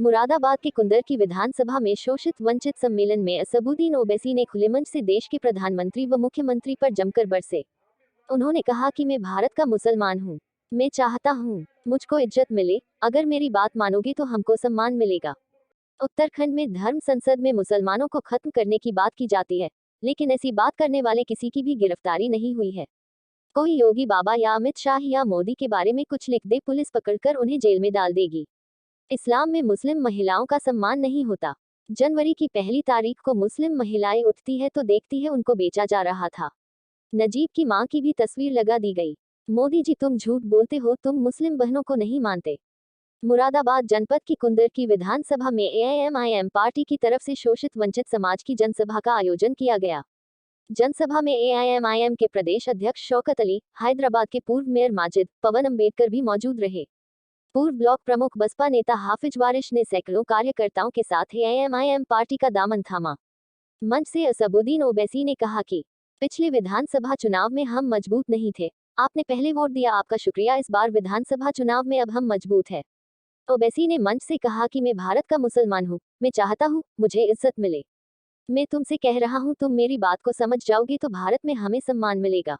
मुरादाबाद के कुंदर की विधानसभा में शोषित वंचित सम्मेलन में असदुद्दीन ओवैसी ने खुले मंच से देश के प्रधानमंत्री व मुख्यमंत्री पर जमकर बरसे। उन्होंने कहा कि मैं भारत का मुसलमान हूँ। मैं चाहता हूँ मुझको इज्जत मिले, अगर मेरी बात मानोगे तो हमको सम्मान मिलेगा। उत्तराखंड में धर्म संसद में मुसलमानों को खत्म करने की बात की जाती है, लेकिन ऐसी बात करने वाले किसी की भी गिरफ्तारी नहीं हुई है। कोई योगी बाबा या अमित शाह या मोदी के बारे में कुछ लिख दे, पुलिस पकड़कर उन्हें जेल में डाल देगी। इस्लाम में मुस्लिम महिलाओं का सम्मान नहीं होता। जनवरी की पहली तारीख को मुस्लिम महिलाएं उठती है तो देखती है उनको बेचा जा रहा था। नजीब की मां की भी तस्वीर लगा दी गई। मोदी जी तुम झूठ बोलते हो, तुम मुस्लिम बहनों को नहीं मानते। मुरादाबाद जनपद की कुंदर की विधानसभा में एआईएमआईएम पार्टी की तरफ से शोषित वंचित समाज की जनसभा का आयोजन किया गया। जनसभा में एआईएमआईएम के प्रदेश अध्यक्ष शौकत अली, हैदराबाद के पूर्व मेयर माजिद, पवन अम्बेडकर भी मौजूद रहे। पूर्व ब्लॉक प्रमुख बसपा नेता हाफिज वारिश ने सैकड़ों कार्यकर्ताओं के साथ एआईएमआईएम पार्टी का दामन थामा। मंच से असदुद्दीन ओवैसी ने कहा कि पिछले विधानसभा चुनाव में हम मजबूत नहीं थे, आपने पहले वोट दिया, आपका शुक्रिया। इस बार विधानसभा चुनाव में अब हम मजबूत है। ओवैसी ने मंच से कहा कि मैं भारत का मुसलमान हूँ, मैं चाहता हूँ मुझे इज्जत मिले। मैं तुमसे कह रहा हूँ, तुम मेरी बात को समझ जाओगे तो भारत में हमें सम्मान मिलेगा।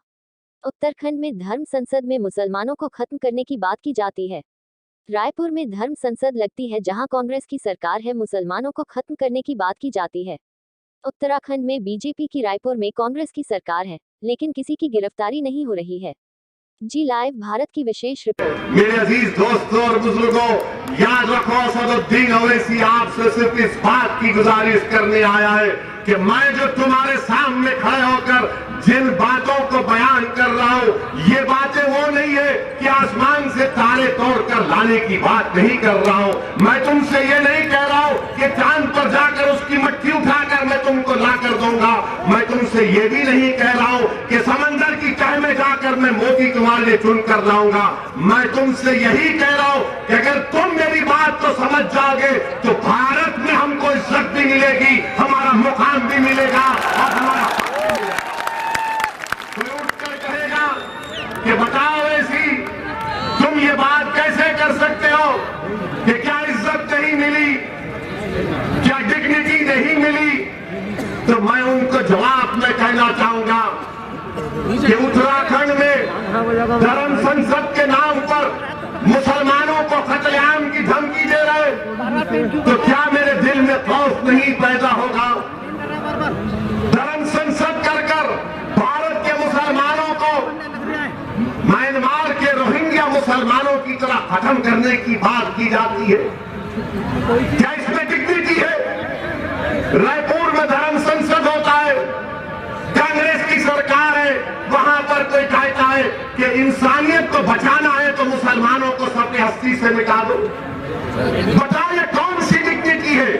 उत्तराखंड में धर्म संसद में मुसलमानों को खत्म करने की बात की जाती है। रायपुर में धर्म संसद लगती है जहां कांग्रेस की सरकार है, मुसलमानों को खत्म करने की बात की जाती है। उत्तराखंड में बीजेपी की, रायपुर में कांग्रेस की सरकार है, लेकिन किसी की गिरफ्तारी नहीं हो रही है। जी लाइव भारत की विशेष रिपोर्ट। मेरे अजीज दोस्तों और बुजुर्गों, याद रखो, असदुद्दीन ओवैसी आपसे सिर्फ इस बात की गुजारिश करने आया है कि मैं जो तुम्हारे सामने खड़े होकर जिन बातों को बयान कर रहा हूं, ये बातें वो नहीं है कि आसमान से तारे तोड़कर लाने की बात नहीं कर रहा हूं। मैं तुमसे ये नहीं कह रहा हूं कि चांद पर जाकर उसकी मट्टी उठाकर मैं तुमको ला कर दूंगा। मैं तुमसे ये भी नहीं कह रहा हूं कि समंदर की तह में जाकर मैं मोदी तुम्हारे लिए चुन कर लाऊंगा। मैं तुमसे यही कह रहा हूं कि अगर तुम मेरी बात को समझ जाओगे तो भारत में हमको इज्जत भी मिलेगी, हमारा मुकाम भी मिलेगा और हमारा कि बताओ ऐसी तुम ये बात कैसे कर सकते हो कि क्या इज्जत नहीं मिली, क्या डिग्निटी नहीं मिली? तो मैं उनको जवाब में कहना चाहूंगा कि उत्तराखंड में धर्म संसद के नाम पर मुसलमानों को कत्लेआम की धमकी दे रहे, तो क्या मेरे दिल में खौफ नहीं पैदा होगा? धर्म संसद कर भारत के मुसलमानों को म्यांमार के रोहिंग्या मुसलमानों की तरह खत्म करने की बात की जाती है। क्या इसमें डिग्निटी है? रायपुर में धर्म संसद होता है, कांग्रेस की सरकार है, वहां पर कोई कहता है कि इंसानियत को बचाना है तो मुसलमानों को सबके हस्ती से मिटा दो। बताओ ये कौन सी डिग्निटी है?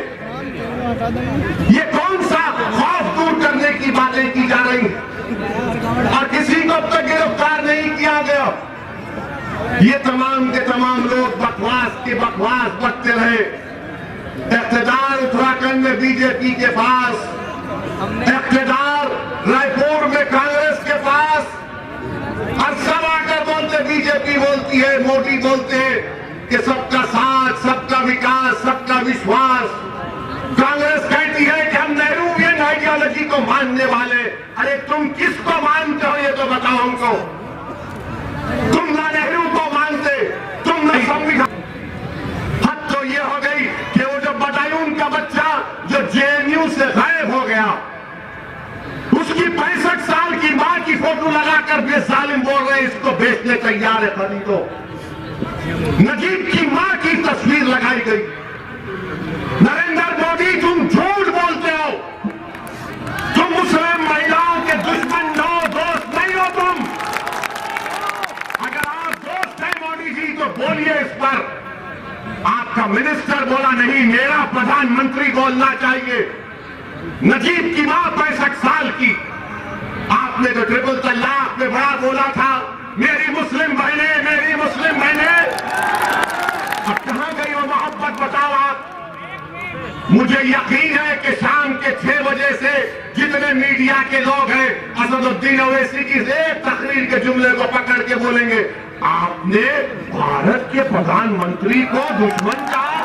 ये कौन सा खौफ दूर करने की बातें की जा रही है? और किसी को अब तक गिरफ्तार नहीं किया गया। ये तमाम के तमाम लोग बकवास की बकवास बकते रहे। इख्तियार उत्तराखंड में बीजेपी के पास, इख्तियार रायपुर में कांग्रेस के पास, और सब आकर बोलते, बीजेपी बोलती है, मोदी बोलते हैं कि सबका साथ, सबका विकास, सबका विश्वास। कांग्रेस कहती है कि हम नेहरूवियन आइडियोलॉजी को मानने वाले। अरे तुम किसको मानते हो ये तो बताओ हमको। तुम ना नेहरू को मानते, तुम ना संविधान। हद तो ये हो गई कि वो जो बटालियन का बच्चा जो जेएनयू से गायब हो गया, उसकी 65 साल की मां की फोटो लगाकर बेजालिम बोल रहे इसको बेचने तैयार है खरीदो। नजीब की मां की तस्वीर लगाई गई। नरेंद्र मोदी तुम झूठ बोलते हो, तुम मुस्लिम महिलाओं के दुश्मन हो, दोस्त नहीं हो तुम। अगर आप दोस्त हैं मोदी जी तो बोलिए इस पर। आपका मिनिस्टर बोला नहीं, मेरा प्रधानमंत्री बोलना चाहिए। नजीब की मां 65 साल की, आपने तो ट्रिपल तलाक में बड़ा बोला था, मेरी मुस्लिम बहनें, मेरी मुस्लिम बहनें। अब कहां गई वो मोहब्बत बताओ आप? मुझे यकीन है कि शाम के 6 बजे से जितने मीडिया के लोग हैं असदुद्दीन ओवैसी की एक तकरीर के जुमले को पकड़ के बोलेंगे, आपने भारत के प्रधानमंत्री को दुश्मन कहा।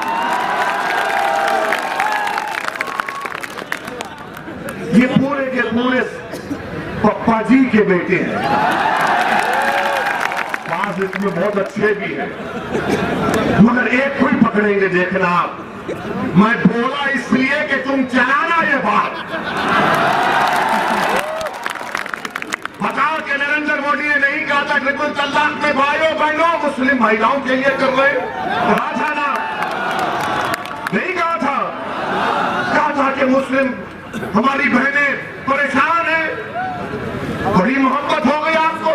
ये पूरे के पूरे पप्पा जी के बेटे हैं, पास इसमें बहुत अच्छे भी हैं, मगर एक को ही पकड़ेंगे। देखना आप, मैं बोला इसलिए कि तुम चलाना ये बात। बताओ कि नरेंद्र मोदी ने नहीं कहा था ट्रिपल तलाक में भाइयों बहनों मुस्लिम महिलाओं के लिए कर रहे, कहा था ना? नहीं कहा था? कहा था कि मुस्लिम हमारी बहनें परेशान हैं। बड़ी मोहब्बत हो गई आपको।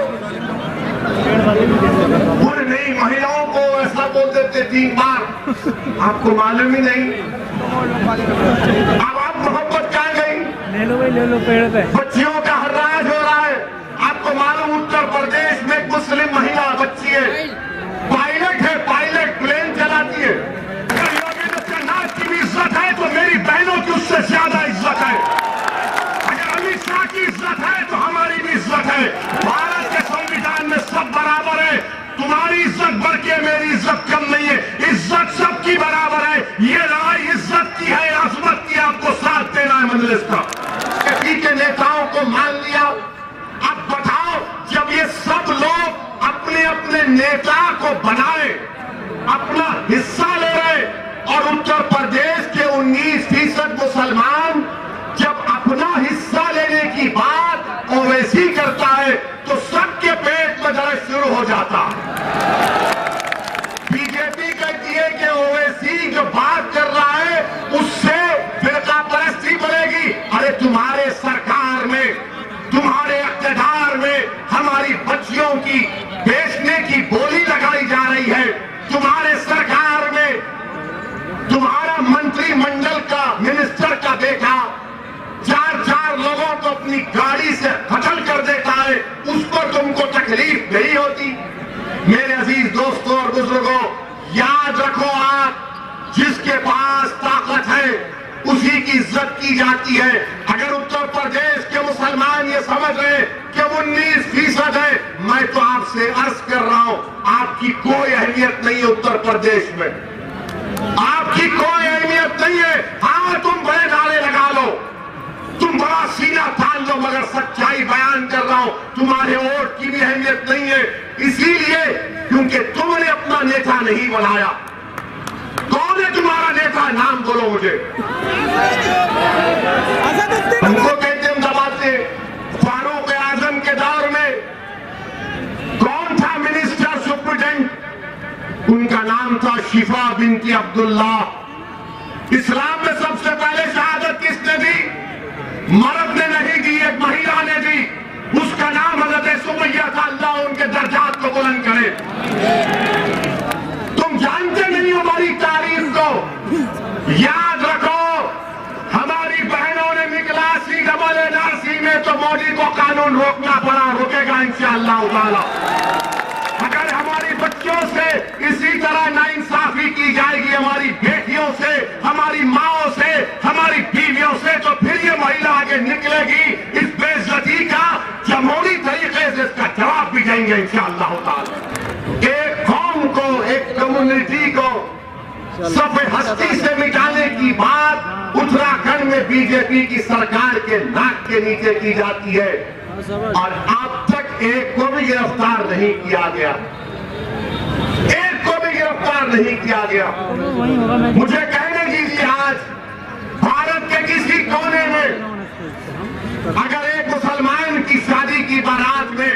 बोले नहीं, महिलाओं को ऐसा बोल देते 3 बार, आपको मालूम ही नहीं। अब आप मोहब्बत कहाँ गई? ले लो भाई, ले लो पेड़ पे। बच्चियों का हर्राज हो रहा है। आपको मालूम उत्तर प्रदेश में एक मुस्लिम महिला बच्ची है, पायलट है, पायलट प्लेन चलाती है। अगर योगी आदित्यनाथ की भी इज्जत है तो मेरी बहनों की उससे ज्यादा इज्जत है। अगर अमित शाह की इज्जत है तो हमारी भी इज्जत है। भारत के संविधान में सब बराबर है। तुम्हारी इज्जत बढ़ के मेरी इज्जत कम नहीं है, इज्जत सबकी बराबर है। ये लड़ाई इज्जत की है, अजमत की। आपको साथ देना है मजलिस का। के नेताओं को मान लिया। अब बताओ, जब ये सब लोग अपने अपने नेता को बनाए, अपना हिस्सा ले रहे, और उत्तर प्रदेश के 19% मुसलमान जब अपना हिस्सा लेने की बात ओवैसी करता है तो सबके पेट में दर्द शुरू हो जाता। बीजेपी कहती है कि ओवैसी जो बात कर रहा है उससे फिरका परस्ती बढ़ेगी। अरे तुम्हारे सरकार में, तुम्हारे इक़्तिदार में हमारी बच्चियों की बेचने की बोली लगाई जा रही है। तुम्हारे सरकार में तुम्हारा मंत्रिमंडल का मिनिस्टर का बेटा 4 लोगों को अपनी गाड़ी से कत्ल कर देता है, उस पर तुमको तकलीफ नहीं होती। मेरे अजीज दोस्तों और बुजुर्गों, याद रखो, आप जिसके पास ताकत है उसी की इज्जत की जाती है। अगर उत्तर प्रदेश के मुसलमान ये समझ रहे कि 19% है, मैं तो आपसे अर्ज कर रहा हूं, आपकी कोई अहमियत नहीं है उत्तर प्रदेश में, आपकी कोई अहमियत नहीं है। हाँ, तुम बड़े नारे लगा लो, तुम बड़ा सीना तान लो, मगर सच्चाई बयान कर रहा हूं, तुम्हारे वोट की भी अहमियत नहीं है। इसीलिए क्योंकि तुमने अपना नेता नहीं बनाया। कौन है तुम्हारा नेता? नाम बोलो मुझे। हमको कहते हम दबाते। फारूक आजम के दौर में कौन था मिनिस्टर सुप्रीटेंडेंट? उनका नाम था शिफा बिनती अब्दुल्ला। इस्लाम में सबसे पहले शहादत किसने दी? मर्द ने नहीं दी, एक महिला ने दी। उसका नाम हज़रत सुमैया था। अल्लाह उनके दर्जात को बुलंद करे। तुम जानते नहीं हमारी तारीख को। याद रखो, हमारी बहनों ने निकला CNRC में तो मोदी को कानून रोकना पड़ा, रुकेगा इंशाअल्लाह ताला। अगर हमारी बच्चों से इसी तरह नाइंसाफी की जाएगी, हमारी बेटियों से, हमारी माओं से, हमारी बीवियों से, तो फिर ये महिला आगे निकलेगी। इस बेइज्जती का जमहूरी तरीके से इसका जवाब भी देंगे इंशाअल्लाह ताला। एक कौम को, एक कम्युनिटी को सफ़े हस्ती से मिटाने की बात उत्तराखंड में बीजेपी की सरकार के नाक के नीचे की जाती है, और अब तक एक को भी गिरफ्तार नहीं किया गया। एक को भी गिरफ्तार नहीं किया गया। मुझे कहने दीजिए, आज भारत के किसी कोने में अगर एक मुसलमान की शादी की बारात में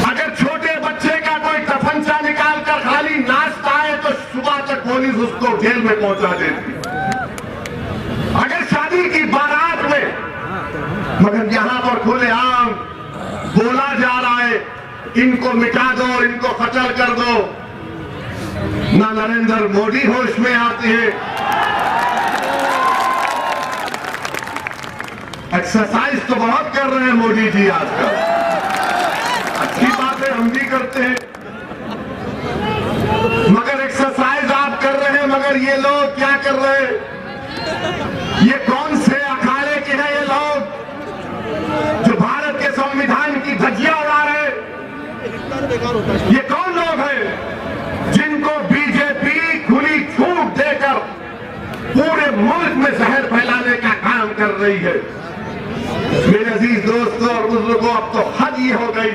अगर छोटे बच्चे का कोई तफंचा निकाल कर खाली नाचता है तो सुबह तक पुलिस उसको जेल में पहुंचा देती। अगर शादी की बारात में, मगर यहां पर खुलेआम बोला जा रहा है इनको मिटा दो, इनको कत्ल कर दो। ना नरेंद्र मोदी होश में आते हैं। एक्सरसाइज तो बहुत कर रहे हैं मोदी जी आजकल, अच्छी बातें हम भी करते हैं, मगर एक्सरसाइज आप कर रहे हैं, मगर ये लोग क्या कर रहे हैं? ये कौन से अखाड़े के हैं ये लोग जो भारत के संविधान की धज्जियां उड़ा रहे हैं? ये कौन लोग हैं जिनको बीजेपी खुली छूट देकर पूरे मुल्क में जहर फैलाने का काम बयान कर रही है। मेरे अजीज दोस्तों और बुजुर्गों, अब तो हद ये हो गई,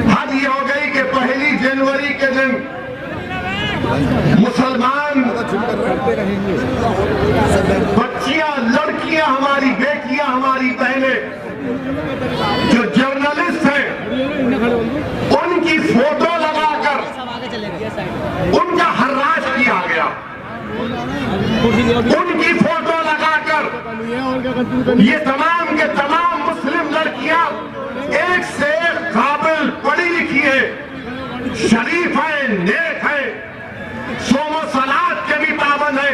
हद ये हो गई कि 1 जनवरी के दिन मुसलमान बच्चियां, लड़कियां, हमारी बेटियां, हमारी बहनें जो जर्नलिस्ट हैं, उनकी फोटो लगाकर उनका हर्राश किया गया। उनकी फोटो लगाकर ये तमाम के तमाम मुस्लिम लड़कियां एक से एक काबिल, पढ़ी लिखी है, शरीफ है, नेक है, सोमो सलात के भी पाबंद है,